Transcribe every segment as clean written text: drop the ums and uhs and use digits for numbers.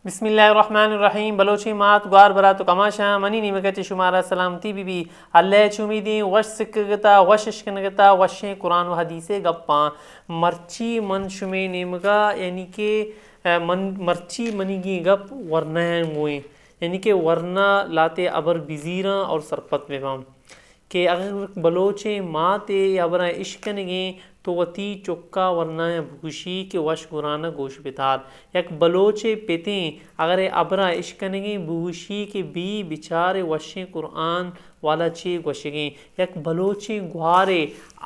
بسم اللہ الرحمن الرحیم بلوچی مات گوار برا تو کماشا منی نیمکت شمارا سلامتی بی اللہ چومیدیں وش سکگتا وش اشکنگتا وشیں قرآن و حدیث گپاں مرچی من شمی نیمگا یعنی کہ مرچی منی گی گپ ورنہ گوئیں یعنی کہ ورنہ لاتے ابر بزیراں اور سرپت میں بام کہ اگر بلوچیں ماتے یا برا عشقنگیں تو وتی چکا ورنہ بھوشی کہ وش گرانہ گوش بتار یک بلوچے پیتیں اگر ابرا عشقنگیں بھوشی کہ بی بچارے وشیں قرآن والا چے گوشگیں یک بلوچے گوارے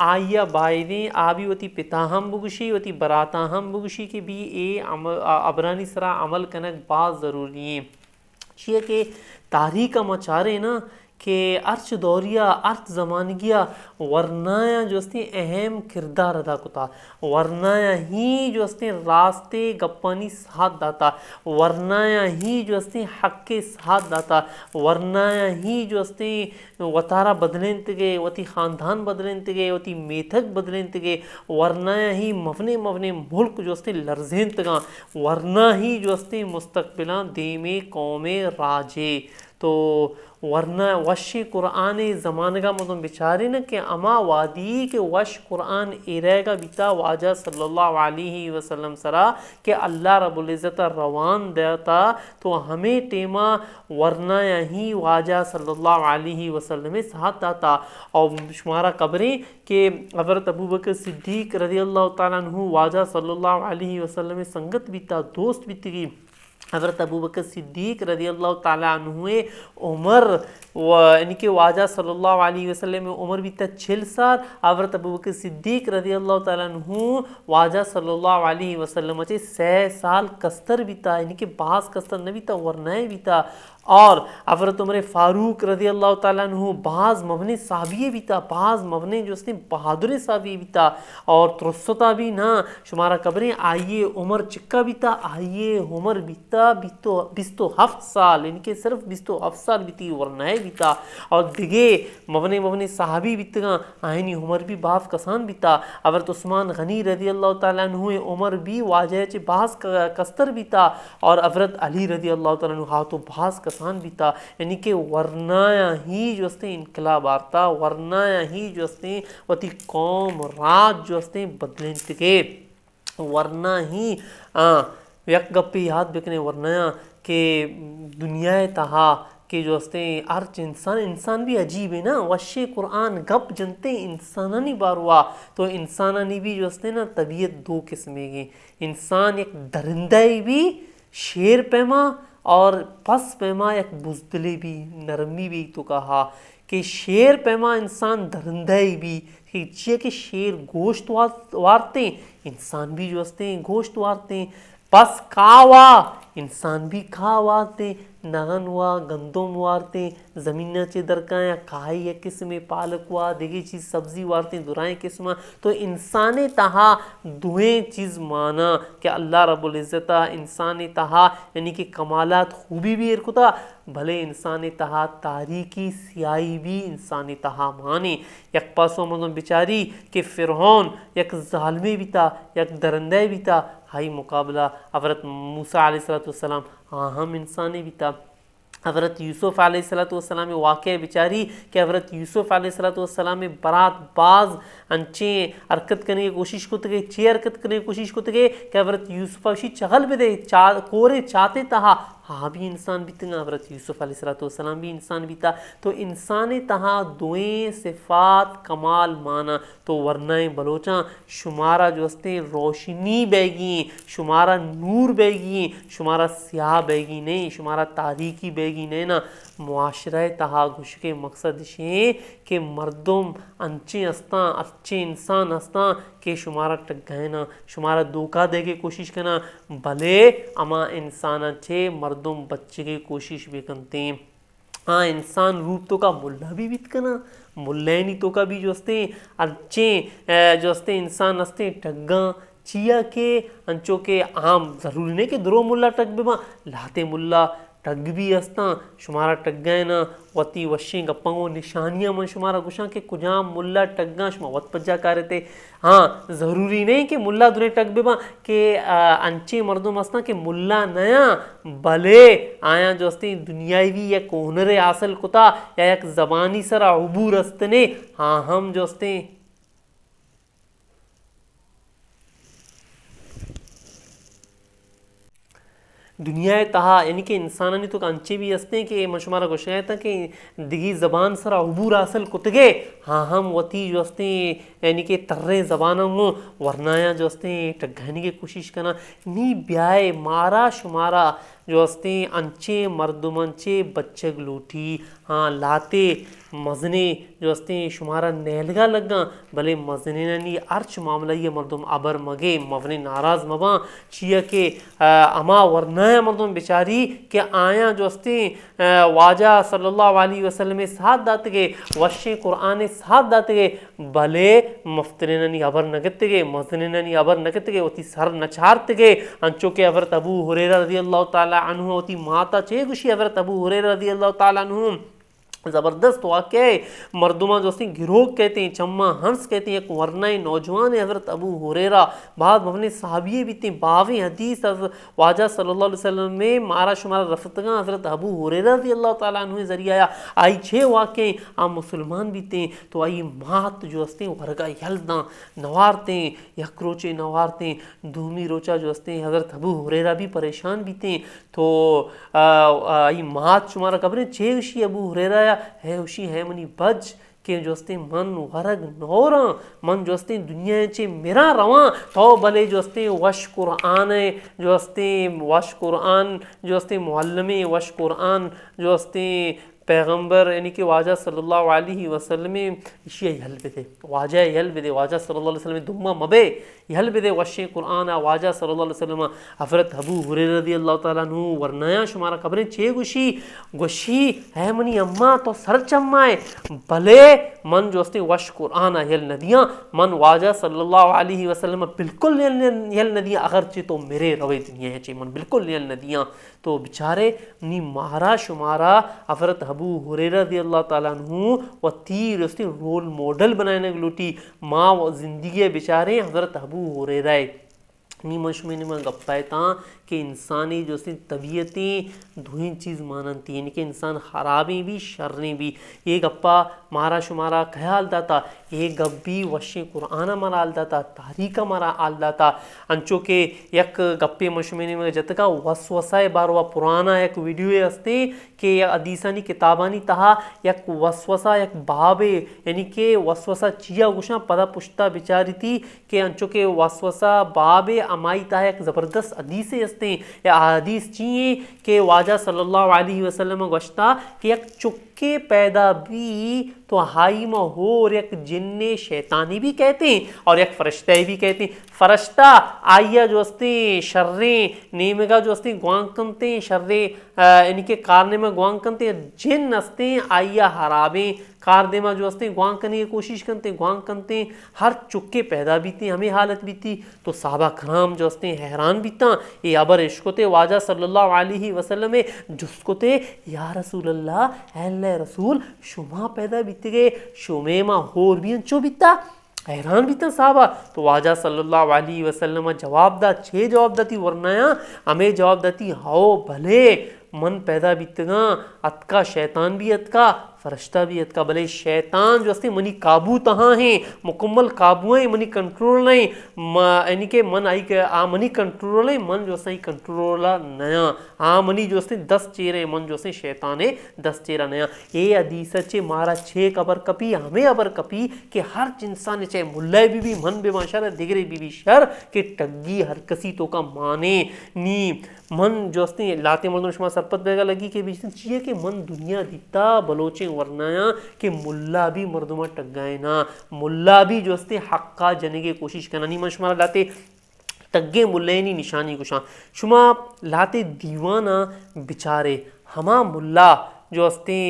آئیا بائدیں آبی وتی پتا ہم بگوشی وتی براتا ہم بگوشی کہ بھی اے ابرانی سرا عمل کنک بعض ضروری ہیں چیئے کہ تاریخ مچارے نا کہ ارچ دوریا ارچ زمانگیا ورنایا جو استے اہم کردار ادا کتا ورنایا ہی جو استے راستے گپانی ساتھ داتا ورنایا ہی جو استے حق کے ساتھ داتا ورنایا ہی جو استے وطارہ بدلیں تگے وتی خاندان بدلیں تگے وتی میتھک بدلیں تگے ورنایا ہی مفنے ملک جو استے لرزیں تگا ورنہ ہی جو استے مستقبلان دیمے قوم راجے تو ورنہ وش قرآن زمانگا مدن بچارے نا کہ اما وادی کہ وش قرآن ایرے گا بیتا واجہ صلی اللہ علیہ وسلم سرا کہ اللہ رب العزت روان دیتا تو ہمیں ٹیما ورنہ ہی واجہ صلی اللہ علیہ وسلم ساتھ داتا اور شمارا قبریں کہ حضرت ابو بکر صدیق رضی اللہ تعالیٰ عنہ واجہ صلی اللہ علیہ وسلم سنگت بیتا دوست بیتی حضرت ابو بکر صدیق رضی اللہ تعالیٰ عنہ عمر یعنی کہ واجہ صلی اللہ علیہ وسلم عمر بیتا 6 سال حضرت ابو بکر صدیق رضی اللہ تعالیٰ عنہ واجہ صلی اللہ علیہ وسلم 6 سال کستر بیتا یعنی کہ بعض کستر نہ بیتا ورنہ بیتا اور حضرت عمر فاروق رضی اللہ تعالیٰ عنہ بعض مبنے صحابی بیتا بعض مبنے جو اس نے بہادر صحابی بیتا اور ترسطہ بھی نہ شمارا قبریں آئیے عمر چکا بیتا آئیے عمر بیتا بیستو 7 سال یعنی کہ صرف 27 سال بیتی ورنہ بیتا اور دگے مبنے صحابی بیتگا آئینی عمر بھی بعض کسان بیتا حضرت عثمان غنی رضی اللہ تعالیٰ عنہ عمر بھی واجہ چے بعض کستر بیتا اور حضرت علی رضی اللہ تعالیٰ عنہ تو بعض کسان بیتا یعنی کہ ورنایا ہی جو استے انقلاب آرتا ورنایا ہی جو استے وتی قوم راج جو استے بدلیں تکے ورنہ ہی یک گپی یاد بکنے ورنایا کہ دنیا تہا کہ جو استے ارچ انسان بھی عجیب ہے نا وش قرآن گپ جنتے انسانانی باروا تو انسانانی بھی جو استے نا طبیعت 2 قسمیں گے انسان ایک درندہ بھی شیر پیما اور پس پیما ایک بزدلی بھی نرمی بھی تو کہا کہ شیر پیما انسان درندہ بھی کہ شیر گوشت وارتے انسان بھی جو استے گوشت وارتے پس کھاوا انسان بھی کھاواتے نغن وا گندم وارتے زمینہ چے درکایا کھائی ایک قسم پالک وا دیگی چیز سبزی وارتے درائیں قسمہ تو انسان تہا دوئیں چیز مانا کہ اللہ رب العزت انسان تہا یعنی کہ کمالات خوبی بھی ارکتا بھلے انسان تہا تاریکی سیائی بھی انسان تہا مانے یک پاسو مندن بچاری کہ فرعون یک ظالمی بیتا یک درندے بیتا ہائی مقابلہ حضرت موسیٰ علیہ السلام ہم انسانی بیتا حضرت یوسف علیہ السلام واقع بچاری کہ حضرت یوسف علیہ السلام برات باز انچیں حرکت کرنے کی کوشش کرتے گئے چی حرکت کرنے کی کوشش کرتے گئے کہ حضرت یوسف اشی چغل بھی دے کورے چاہتے تہا ہاں بھی انسان بیتا حضرت یوسف علیہ السلام بھی انسان بیتا تو انسان تہا دوئیں صفات کمال مانا تو ورنہ بلوچاں شمارا جو استے روشنی بیگی شمارا نور بیگی شمارا سیاہ بیگی نہیں شمارا تاریکی بیگی نہیں نا معاشرہ تہا گھش کے مقصد شیں کہ مردم انچے ہستاں اچھے انسان ہستاں کہ شمارا ٹک گئے نا شمارا دھوکہ دے کے کوشش کرنا بھلے اما انسان اچھے مردم بچے کے کوشش بھی کرتے ہیں ہاں انسان روپ تو کا ملہ بھی بیت کنا ملینی تو کا بھی جو استے اچھے جو استے انسان استے ٹگاں چیا کے انچو کے عام ضروری نہیں کہ درو ملہ ٹک بھی لاتے ملہ ٹگ بھی ہستا شمارا ٹگیں نا وتی وشیں گپنگو نشانیاں من شمارا گشاں کہ کجام ملا ٹگاں شما وت پجا کارے تے ہاں ضروری نہیں کہ ملا دنے ٹگ بے با کہ انچے مردم ہستا کہ ملا نیا بلے آیا جو ہستے دنیاوی یک ہنر حاصل کتا یا یک زبانی سرا عبور ہستنے ہاں ہم جو ہستے دنیا تہا یعنی کہ انسانانی تو انچے بھی ہستے کہ من شمارا گوشہ تھا کہ دگی زبان سرا عبور حاصل کتگے ہاں ہم وتی جو ہستے یعنی کہ ترے زبانوں ہوں ورنایا جو ہستے ٹگانے کی کوشش کرنا نی بیائے مارا شمارا جو ہستے انچے مردم انچے بچگ لوٹی ہاں لاتے مزنے جو ہستے شمارا نیلگا لگا بلے مزنے نی ارچ معاملہ یہ مردم ابر مگے مونے ناراض مباں چیا کہ اما ورنایا مردم بیچاری کہ آیا جو ہستے واجہ صلی اللہ علیہ وسلم ساتھ داتے گے وشیں قرآن ساتھ داتے گے بلے مفترین نی ابر نگتے گے مزنین نی ابر نگتے گے وتی سر نچارتے گے انچو کہ حضرت ابو ہریرہ رضی اللہ تعالی عنہ وتی ماتا چے گوشی حضرت ابو ہریرہ رضی اللہ تعالی عنہ زبردست واقعہ ہے مردمہ جو ہستے گروہ کہتے ہیں چمہ ہنس کہتے ہیں ایک ورنہ نوجوان ہے حضرت ابو ہریرہ بعد مبنے صحابیے بھی تھے باویں حدیث از واجہ صلی اللہ علیہ وسلم میں مارا شمارا رفتگاں حضرت ابو ہریرہ رضی اللہ تعالیٰ عنہ ذریعہ آئی چھے واقعیں آپ مسلمان بھی تھے تو آئی مات جو ہستے ورگا یلداں نوارتے یک روچے نوارتے دومی روچا جو ہستے حضرت ابو ہریرہ بھی پریشان بھی تھے تو آئی مات شمارا قبریں چھے گشی ابو ہریرہ ہے اوشی ہے منی بج کہ جو ہستے من ورگ نوراں من جو ہستے دنیا چے میرا رواں تو بلے جو ہستے وش قرآن جو ہستے وش قرآن جو ہستے معلم وش قرآن جو ہستے پیغمبر یعنی کہ واجہ صلی اللہ علیہ وسلم اشیاء یل بدے واجہ یل بدے واجہ صلی اللہ علیہ وسلم دمہ مبے یل بدے وشیں قرآن واجہ صلی اللہ علیہ وسلم حضرت ابو ہریرہ رضی اللہ تعالیٰ عنہ ورنایا شمارا قبریں چھے گوشی ہے منی اماں تو سر چمائے بلے من جو ہستے وش قرآن یل ندیاں من واجہ صلی اللہ علیہ وسلم بالکل یل ندیاں اگرچہ تو میرے روے دنیا چے من بالکل یل ندیاں تو بچارے نی مارا شمارا حضرت ابو ہریرہ رضی اللہ تعالیٰ عنہ و تیر اس نے رول ماڈل بنانے لوٹی ماں و زندگی بیچارے حضرت ابو ہریرہ نیمہ شمی نیمہ گپائے تاں کہ انسانی جو سی طبیعتیں دھوئیں چیز ماننتی یعنی کہ انسان خرابیں بھی شریں بھی یہ گپا مارا شمارا خیال داتا یہ گپ بھی وشیں قرآن مارا آل داتا تاریخ مارا آل داتا انچو کہ یک گپے مشمینی میں جتکا وسوسہ باروا پرانا ایک ویڈیو ہستے کہ حدیثانی کتابانی تہا یک وسوسہ یک بابے یعنی کہ وسوسہ چیا گوشاں پدا پشتا بیچاری تھی کہ انچو کہ وسوسہ بابے امائی تہا ایک زبردست حدیثے ہستے یا حدیث چیئے کہ واجہ صلی اللہ علیہ وسلم گوشتا کہ یک چکے پیدا بھی تو ہائی میں ہو اور یک جن شیطانی بھی کہتے ہیں اور یک فرشتہ بھی کہتے ہیں فرشتہ آئیا جو ہستے شریں نیمگا جو ہستے گوانگ کنتے شریں یعنی کہ کارنے میں گوانگ کنتے جن ہستے آئیا حرابیں کار دے میں جو ہستے گوانگ کرنے کی کوشش کرتے گوانگ کرتے ہر چکے پیدا بھی تھی ہمیں حالت بھی تھی تو صحابہ کرام جو ہستے حیران بھی تھا یہ ابر عشقتے واجہ صلی اللہ علیہ وسلم جس کو تے یا رسول اللہ اے اللہ رسول شما پیدا بیتے گئے شمے ماں ہور بھی انچو بیتا حیران بھی تھا صحابہ تو واجہ صلی اللہ علیہ وسلم جواب دا چھے جواب داتی ورنایا ہمیں جواب داتی ہاؤ بھلے من پیدا بیتگاں اتکا شیطان بھی اتکا فرشتہ بھی اتکا بلے شیطان جو ہستے منی قابو تہاں ہیں مکمل قابو ہیں منی کنٹرول نہیں یعنی کہ من آئی کہ منی کنٹرول نہیں من جو ہستے کنٹرولا نیا منی جو ہستے 10 چیرے من جو ہستے شیطان ہے 10 چیرہ نیا یہ حدیث چے مارا چھے ابر کپی ہمیں ابر کپی کہ ہر انسان چاہے ملہ بھی من بے ماشاءاللہ دیگرے بھی شر کہ ٹگی ہر کسی تو کا مانے نی من جو ہستے لاتے مردوں شما سرپت بیگا لگی کہ بیچتے چیئے کہ من دنیا دیتا بلوچیں ورنایا کہ ملا بھی مردمہ ٹگائے نا ملا بھی جو ہستے حقا جنے کے کوشش کرنا نہیں من شما لاتے ٹگے ملینی نشانی کشاں شما لاتے دیوانا بچارے ہما ملا جو ہستے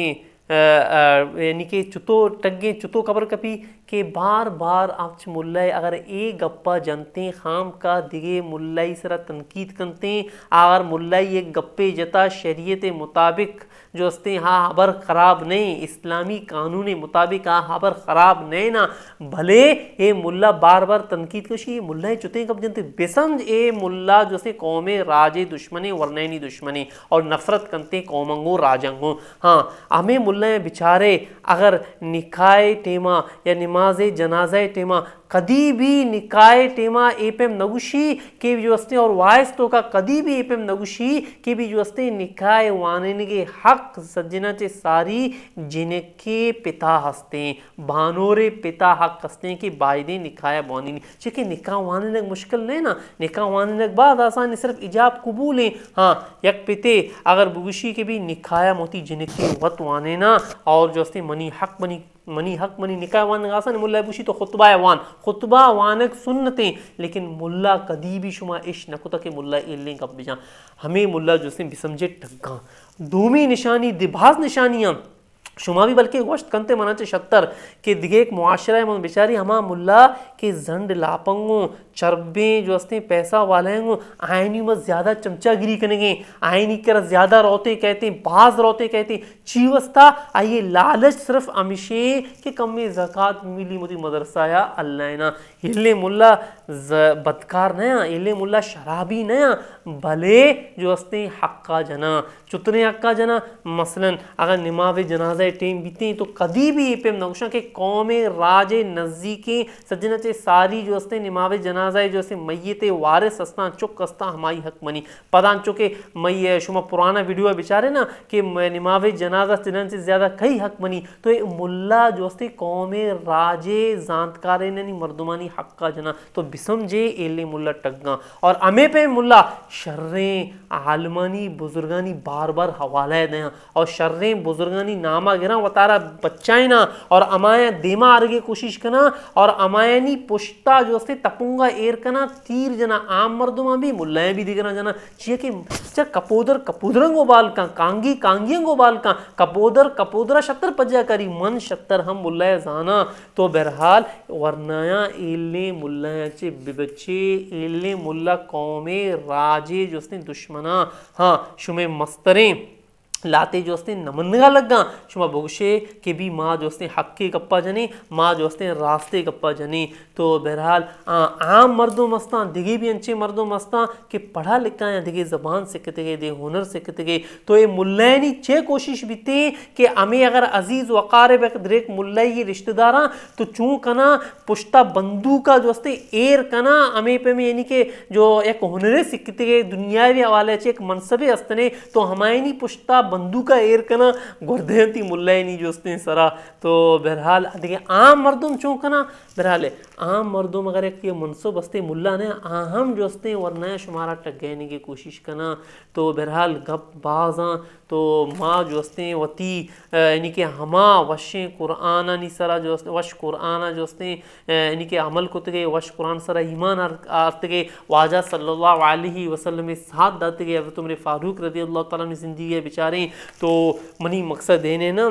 یعنی کہ چتو ٹگے چتو قبر کپی کہ بار بار آپ ملائے اگر ایک گپا جنتے خام کا دیگے ملائی سرا تنقید کنتے اگر ملائی ایک گپے جتا شریعت مطابق جو استے ہاں خبر خراب نہیں اسلامی قانون مطابق ہاں خبر خراب نہیں نا بھلے اے ملا بار بار تنقید کشی ملائے چتے کب جنتے بسمج اے ملا جو سے قوم راج دشمنے ورنینی دشمنے اور نفرت کنتے قومنگو راجنگو ہاں ہمیں ملائے بچارے اگر نکاح ٹیما یا نماز جنازہ ٹیما کدی بھی نکاح ٹیما اے پیم نگوشی کہ جو استے اور وائس تو کا کدی بھی اے پیم نگوشی کہ بھی جو استے نکاح واننگے حق سجنہ چے ساری جن کے پتا ہستے بانورے پتا حق ہستے کہ بائدیں نکاح بوانی چکہ نکاح واننگ مشکل نہیں نا نکاح واننگ بعد آسان صرف ایجاب قبول ہیں ہاں یک پتے اگر بگوشی کے بھی نکاح موتی جن کے وقت وانے نا اور جو استے منی حق منی نکاح وان آسان ملا بوشی تو خطبہ وانک سنتیں لیکن ملا کدی بھی شما عش نہ کتا کہ ملا ایلیں کب بجان ہمیں ملا جو سے بسمجھے ٹگاں دومی نشانی دباز نشانیاں شما بھی بلکہ گوشت کنتے مناچے شتر کہ دیگے ایک معاشرہ من بیچاری ہما ملا کہ زنڈ لاپنگوں چربیں جو استے پیسہ والےنگوں آئینی میں زیادہ چمچہ گیری کنگیں آئینی کر زیادہ روتے کہتے ہیں بعض روتے کہتے ہیں چیوستا آئیے لالچ صرف امیشے کہ کم میں زکاة ملی مدی مدرسہ یا اللہ نا ہلے ملا بدکار نیا ہلے ملا شرابی نیا بھلے جو استے حقا جنا چتنے حقا جنا مثلا اگر نماز جنازہ ٹیم بیتے ہیں تو کدی بھی یہ پیم نوشاں کہ قوم راج نزدیکیں سجنہ چے ساری جو استے نماز جنازہ جو استے میت وارث استان چک استا ہمائی حق منی پدان چکے شما پرانا ویڈیو بچارے نا کہ نماز جنازہ چنن سے زیادہ کئی حق منی تو یہ ملا جو استے قوم راج زانتکارے ننی مردمانی حق کا جنا تو بسمجھے ایلے ملا ٹگاں اور ہمیں پہ ملا شریں عالمانی بزرگانی بار بار حوالہ دیں اور شریں بزرگانی نامہ گرا وطارہ بچائیں نا اور امائیں دیما آرگے کوشش کنا اور امائنی پشتا جو استے تپونگا ایر کنا تیر جنا عام مردمہ بھی ملائیں بھی دیگرہ جنا چیئے کہ کپودرنگو بال کان کانگی کانگیاں بال کان کپودرہ شتر پجا کری من شتر ہم ملائیں زانا تو بہرحال ورنایا ایلے ملائیں چے بچے ایلے ملا قوم راجے جو استے دشمنا ہاں شمیں مستریں لاتے جو استے نمنگا لگا شما بگشے کہ بھی ماں جو استے حق کے گپا جنے ماں جو استے راستے گپا جنے تو بہرحال عام مردوں مستان دیگے بھی انچے مردوں مستان کہ پڑھا لکھا یا دیگے زبان سکھتے گئے دے ہنر سکھتے گئے تو یہ ملائنی چے کوشش بھی تے کہ ہمیں اگر عزیز وقارب ایک ملائی رشتہ داراں تو چون کنا پشتا بندو کا جو استے ایر کنا ہمیں پہ میں یعنی کہ جو ایک ہنرے سکھتے گئے دنیاوی حوالے چے ایک منصبے استنے تو ہمائنی پشتا بندوقہ ایر کنا گردینتی ملائنی جو استے سرا تو بہرحال دیکھیں عام مردم چون کنا بہرحال عام مردم اگر ایک یہ منصب استے ملا نے اہم جو استے ورنہ شمارا ٹک گئنے کی کوشش کنا تو بہرحال گپ بازاں تو ماں جو استے وتی یعنی کہ ہما وشیں قرآن نی سرا جو وش قرآن جو استے یعنی کہ عمل کو تگے وش قرآن سرا ایمان آرتگے واجہ صلی اللہ علیہ وسلم ساتھ داتے گئے حضرت عمر فاروق رضی اللہ تعالیٰ نے زندگی بچاریں تو منی مقصد دینے نا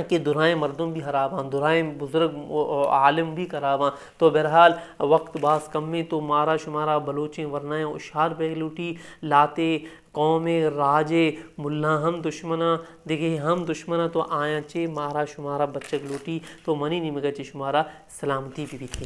کہ درائیں مردم بھی حراباں درائیں بزرگ عالم بھی کراباں تو بہرحال وقت باز کم میں تو مارا شمارا بلوچیں ورنائیں اشار بے لوٹی لاتے قوم راجے ملا ہم دشمنا دیکھے ہم دشمنا تو آیا چے مارا شمارا بچک لوٹی تو منی نہیں مگا چے شمارا سلامتی بھی تھی